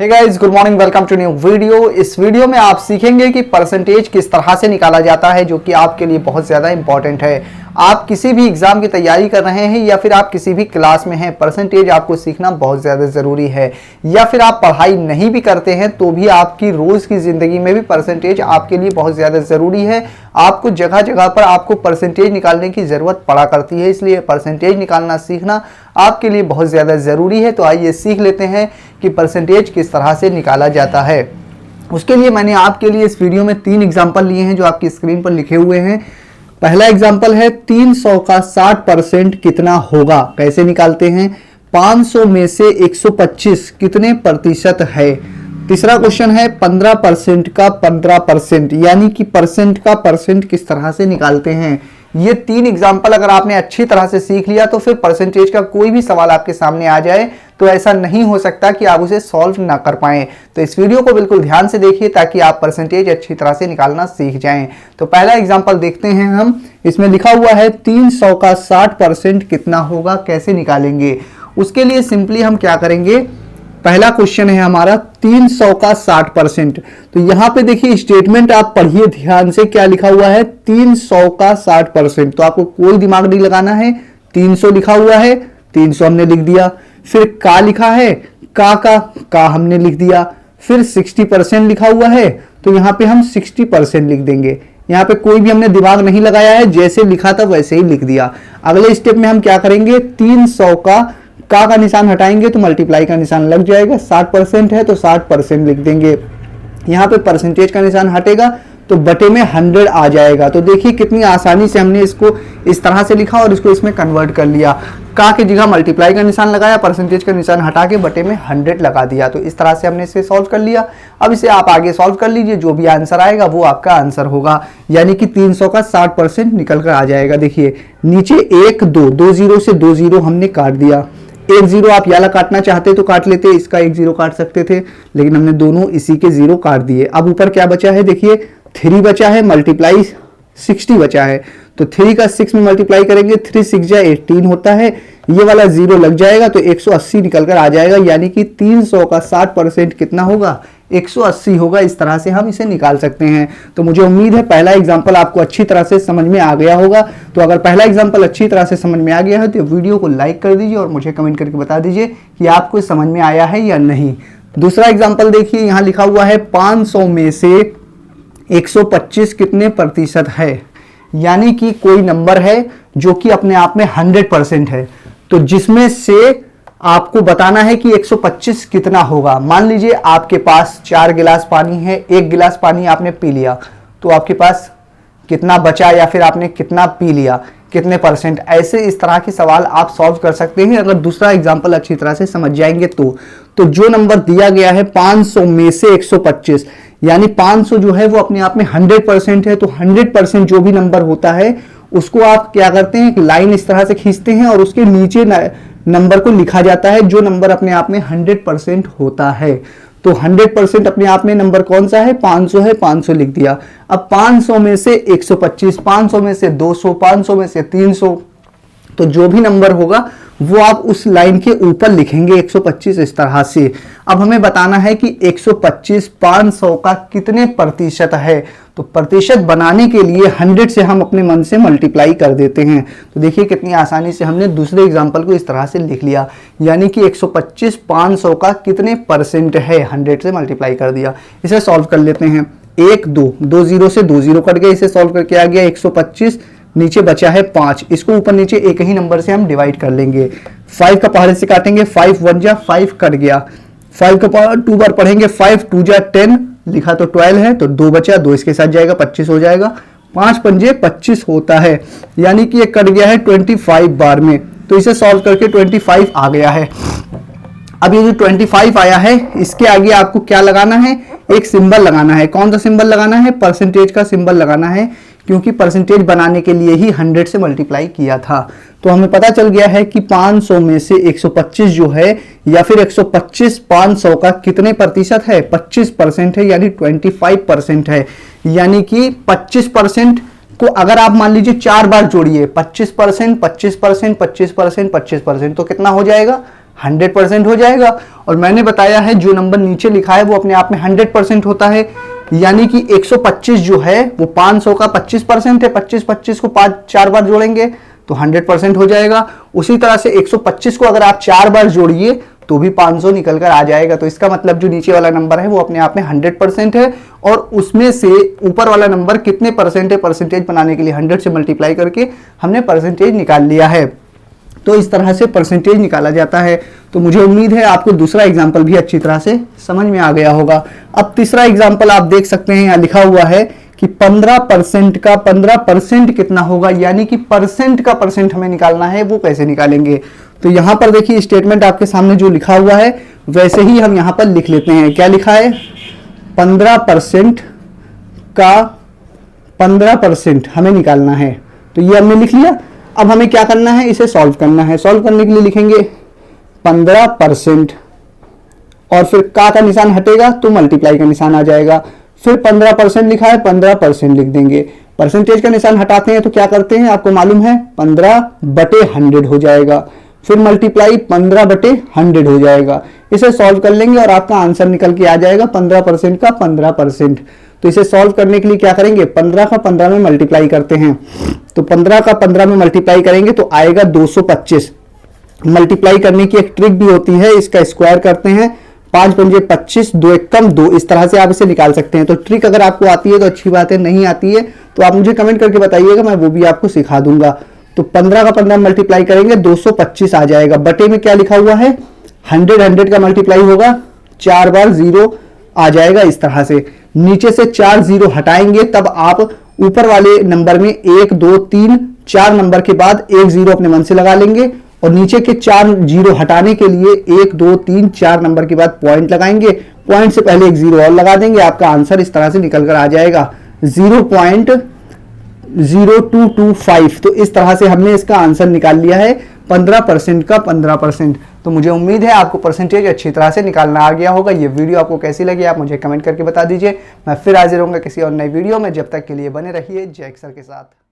Hey guys, good morning, welcome to new video. इस video में आप सीखेंगे कि परसेंटेज किस तरह से निकाला जाता है, जो कि आपके लिए बहुत ज़्यादा इंपॉर्टेंट है। आप किसी भी एग्जाम की तैयारी कर रहे हैं या फिर आप किसी भी क्लास में हैं, परसेंटेज आपको सीखना बहुत ज़्यादा ज़रूरी है। या फिर आप पढ़ाई नहीं भी करते हैं तो भी आपकी रोज़ की ज़िंदगी में भी परसेंटेज आपके लिए बहुत ज़्यादा ज़रूरी है। आपको जगह जगह पर आपको परसेंटेज निकालने की ज़रूरत पड़ा करती है, इसलिए परसेंटेज निकालना सीखना आपके लिए बहुत ज़्यादा ज़रूरी है। तो आइए सीख लेते हैं कि परसेंटेज किस तरह से निकाला जाता है। उसके लिए मैंने आपके लिए इस वीडियो में 3 एग्जाम्पल लिए हैं जो आपकी स्क्रीन पर लिखे हुए हैं। पहला एग्जाम्पल है 300 का 60% कितना होगा, कैसे निकालते हैं। 500 में से 125 कितने प्रतिशत है। तीसरा क्वेश्चन है 15% का 15%, यानी कि परसेंट का परसेंट किस तरह से निकालते हैं। ये 3 एग्जाम्पल अगर आपने अच्छी तरह से सीख लिया तो फिर परसेंटेज का कोई भी सवाल आपके सामने आ जाए तो ऐसा नहीं हो सकता कि आप उसे सॉल्व ना कर पाएं। तो इस वीडियो को बिल्कुल ध्यान से देखिए ताकि आप परसेंटेज अच्छी तरह से निकालना सीख जाएं। तो पहला एग्जाम्पल देखते हैं हम। इसमें लिखा हुआ है 300 का 60% कितना होगा, कैसे निकालेंगे। उसके लिए सिंपली हम क्या करेंगे, पहला क्वेश्चन है हमारा 300 का 60%। तो यहां पे देखिए स्टेटमेंट आप पढ़िए ध्यान से, क्या लिखा हुआ है 300 का 60%। तो आपको कोई दिमाग नहीं लगाना है, 300 लिखा हुआ है, 300 हमने लिख दिया। फिर का लिखा है, का हमने लिख दिया। फिर 60% लिखा हुआ है तो यहां पे हम 60% लिख देंगे। यहां पे कोई भी हमने दिमाग नहीं लगाया है, जैसे लिखा था वैसे ही लिख दिया। अगले स्टेप में हम क्या करेंगे, 300 का निशान हटाएंगे तो मल्टीप्लाई का निशान लग जाएगा। 60% है तो 60% लिख देंगे। यहाँ पे परसेंटेज का निशान हटेगा तो बटे में 100 आ जाएगा। तो देखिए कितनी आसानी से हमने इसको इस तरह से लिखा और इसको इसमें कन्वर्ट कर लिया। का की जगह मल्टीप्लाई का निशान लगाया, परसेंटेज का निशान हटा के बटे में 100 लगा दिया। तो इस तरह से हमने इसे सॉल्व कर लिया। अब इसे आप आगे सॉल्व कर लीजिए, जो भी आंसर आएगा वो आपका आंसर होगा, यानी कि 300 का 60% निकल कर आ जाएगा। देखिए नीचे 1 2 जीरो से 2 जीरो हमने काट दिया। 1 जीरो आप याला काटना चाहते तो काट लेते, इसका 1 जीरो काट सकते थे, लेकिन हमने दोनों इसी के जीरो काट दिए। अब ऊपर क्या बचा है, देखिए 3 बचा है, मल्टीप्लाई 60 बचा है। तो 3 का 6 में मल्टीप्लाई करेंगे, 3 6 जा 18 होता है। ये वाला जीरो लग जाएगा तो 180 निकल कर आ जाएगा, यानी कि 300 का 60% कितना होगा, 180 होगा। इस तरह से हम इसे निकाल सकते हैं। तो मुझे उम्मीद है पहला एग्जाम्पल आपको अच्छी तरह से समझ में आ गया होगा। तो अगर पहला एग्जाम्पल अच्छी तरह से समझ में आ गया है तो वीडियो को लाइक कर दीजिए और मुझे कमेंट करके बता दीजिए कि आपको समझ में आया है या नहीं। दूसरा एग्जाम्पल देखिए, यहाँ लिखा हुआ है 500 में से 125 कितने प्रतिशत है, यानी कि कोई नंबर है जो कि अपने आप में 100% है। तो जिसमें से आपको बताना है कि 125 कितना होगा। मान लीजिए आपके पास 4 गिलास पानी है, 1 गिलास पानी आपने पी लिया, तो आपके पास कितना बचा या फिर आपने कितना पी लिया, कितने परसेंट। ऐसे इस तरह के सवाल आप सॉल्व कर सकते हैं अगर दूसरा एग्जाम्पल अच्छी तरह से समझ जाएंगे तो जो नंबर दिया गया है 500 में से 125, यानी 500 जो है वो अपने आप में 100% है। तो 100% जो भी नंबर होता है उसको आप क्या करते हैं, एक लाइन इस तरह से खींचते हैं और उसके नीचे नंबर को लिखा जाता है जो नंबर अपने आप में 100% होता है। तो 100% अपने आप में नंबर कौन सा है, 500 है, 500 लिख दिया। अब 500 में से 125, 500 में से 200, 500 में से 300, तो जो भी नंबर होगा वो आप उस लाइन के ऊपर लिखेंगे 125 इस तरह से। अब हमें बताना है कि 125 500 का कितने प्रतिशत है। तो प्रतिशत बनाने के लिए 100 से हम अपने मन से मल्टीप्लाई कर देते हैं। तो देखिए कितनी आसानी से हमने दूसरे एग्जाम्पल को इस तरह से लिख लिया, यानी कि 125 500 का कितने परसेंट है, 100 से मल्टीप्लाई कर दिया। इसे सॉल्व कर लेते हैं। 1 2 जीरो से 2 जीरो कट गए, इसे सॉल्व करके आ गया 125, नीचे बचा है 5, इसको ऊपर नीचे एक ही नंबर से हम डिवाइड कर लेंगे। 5 का पहाड़े से काटेंगे, 5 1 जा 5 कट गया। 5 का पावर 2 बार पढ़ेंगे, 5 2 जा 10, लिखा तो 12 है तो 2 बचा, 2 इसके साथ जाएगा 25 हो जाएगा। 5 पंजे 25 होता है, यानी कि ये कट गया है 25 बार में। तो इसे सॉल्व करके 25 आ गया है। अब ये जो 25 आया है इसके आगे आपको क्या लगाना है, एक सिंबल लगाना है। कौन सा सिंबल लगाना है, परसेंटेज का सिंबल लगाना है, क्योंकि परसेंटेज बनाने के लिए ही 100 से मल्टीप्लाई किया था। तो हमें पता चल गया है कि 500 में से 125 जो है या फिर 125 500 का कितने प्रतिशत है, 25% है, यानी 25% है। यानी कि 25% को अगर आप मान लीजिए 4 बार जोड़िए, 25%, 25%, 25%, 25%, तो कितना हो जाएगा, 100% हो जाएगा। और मैंने बताया है जो नंबर नीचे लिखा है वो अपने आप में 100% होता है, यानी कि 125 जो है वो 500 का 25% है। 25 को 4 बार जोड़ेंगे तो 100% हो जाएगा। उसी तरह से 125 को अगर आप 4 बार जोड़िए तो भी 500 निकल कर आ जाएगा। तो इसका मतलब जो नीचे वाला नंबर है वो अपने आप में 100% है, और उसमें से ऊपर वाला नंबर कितने परसेंट है, परसेंटेज बनाने के लिए 100 से मल्टीप्लाई करके हमने परसेंटेज निकाल लिया है। तो इस तरह से परसेंटेज निकाला जाता है। तो मुझे उम्मीद है आपको दूसरा एग्जाम्पल भी अच्छी तरह से समझ में आ गया होगा। अब तीसरा एग्जाम्पल आप देख सकते हैं, यहाँ लिखा हुआ है कि 15% का 15% कितना होगा, यानी कि परसेंट का परसेंट हमें निकालना है, वो कैसे निकालेंगे। तो यहां पर देखिए स्टेटमेंट आपके सामने जो लिखा हुआ है वैसे ही हम यहां पर लिख लेते हैं। क्या लिखा है, 15% का 15% हमें निकालना है। तो ये हमने लिख लिया। अब हमें क्या करना है, इसे सॉल्व करना है। सॉल्व करने के लिए लिखेंगे 15% और फिर का निशान हटेगा तो मल्टीप्लाई का निशान आ जाएगा। फिर 15% लिखा है, 15% लिख देंगे। परसेंटेज का निशान हटाते हैं तो क्या करते हैं, आपको मालूम है 15/100 हो जाएगा। फिर मल्टीप्लाई 15/100 हो जाएगा। इसे सॉल्व कर लेंगे और आपका आंसर निकल के आ जाएगा 15% का 15%। तो इसे सॉल्व करने के लिए क्या करेंगे, 15 का 15 में मल्टीप्लाई करते हैं। तो 15 का 15 में मल्टीप्लाई करेंगे तो आएगा 225। मल्टीप्लाई करने की एक ट्रिक भी होती है, इसका स्क्वायर करते हैं, 5 पंजे 25, 2 एकम 2, इस तरह से आप इसे निकाल सकते हैं। तो ट्रिक अगर आपको आती है तो अच्छी बात है, नहीं आती है तो आप मुझे कमेंट करके बताइएगा, मैं वो भी आपको सिखा दूंगा। तो 15 का 15 मल्टीप्लाई करेंगे 225 आ जाएगा। बटे में क्या लिखा हुआ है, 100 का मल्टीप्लाई होगा, 4 बार 0 आ जाएगा। इस तरह से नीचे से 4 0 हटाएंगे तब आप ऊपर वाले नंबर में 1 2 3 4 नंबर के बाद 1 0 अपने मन से लगा लेंगे, और नीचे के 4 0 हटाने के लिए 1 2 3 4 नंबर के बाद पॉइंट लगाएंगे। पॉइंट से पहले 1 0 और लगा देंगे, आपका आंसर इस तरह से निकल कर आ जाएगा 0.0225। तो इस तरह से हमने इसका आंसर निकाल लिया है 15% का 15%। तो मुझे उम्मीद है आपको परसेंटेज अच्छी तरह से निकालना आ गया होगा। ये वीडियो आपको कैसी लगी आप मुझे कमेंट करके बता दीजिए। मैं फिर हाजिर होऊंगा किसी और नई वीडियो में। जब तक के लिए बने रहिए जय एक्सेल के साथ।